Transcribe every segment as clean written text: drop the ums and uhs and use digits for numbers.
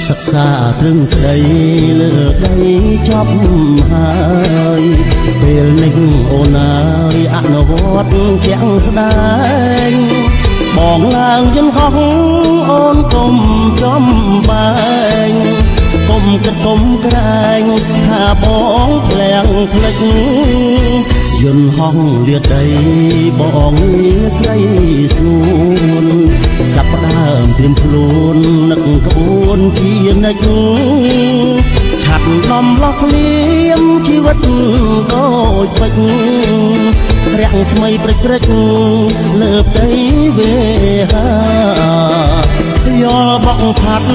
សិក្សាទ្រឹងស្ដីលើដីចប់ហើយពេលនេះអូនអើយអនុវត្តជាក់ស្ដែងបងឡើងយន្តហោះអូនកុំចំបែងកុំគិតកុំក្រែងថាបងផ្លាំងផ្លិចយន្តហោះលាតដីបងស្រីស្នួនចាប់ផ្ដើមត្រៀមខ្លួននឹកក្បួនជានិច្ចឆាត់ដំឡោះភ្លៀមជីវិតដូចពេជ្ររាំងស្មៃព្រិចព្រិចលើផ្ទៃវេហាយល់បកផាត់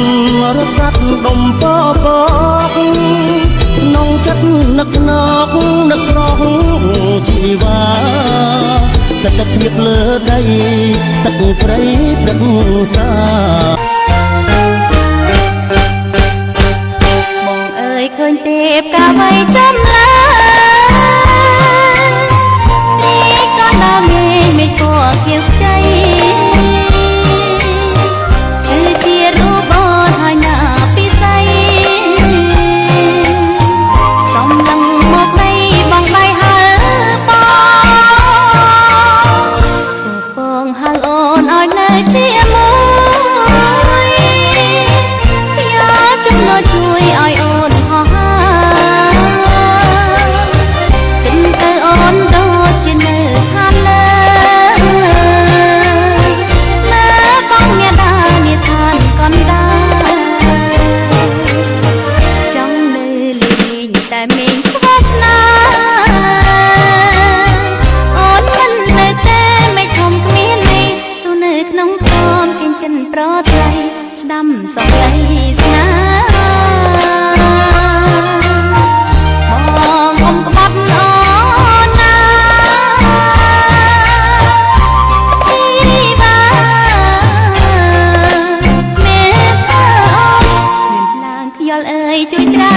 រសាត់ដុំពពកនងចិត្តនឹកណកនឹកស្រស់ជីវ៉ាទឹកភាពលើដីទឹកព្រៃព្រឹកសាបងអើយឃើញទេពកាវៃចំលើនេះក៏ដល់មេឃក៏គៀវใจគឺជារូបអូនហើយណាពិសីសំឡឹងមកដីបងដៃហើបងហៅអូនឲ្យនៅជាមួយខ្ញុំចំណោជួយឲ្យអូនហោះហើរគិតទៅអូនដូចជានៅខាងលើនៅបងញាតានិឋានកណ្ដាលចង់នៅលេងតែមេឃខ្វះស្នាអូនមិននៅទេមិនធំគ្មាននេះស៊ូនៅក្នុងធំគិនចិនប្រថ្លៃស្ដាំសំឡេងស្នាបងអមក្បត់អូនណាជីបាមេត្តាអូនមានឡើងខ្យល់អើយជួយច្រា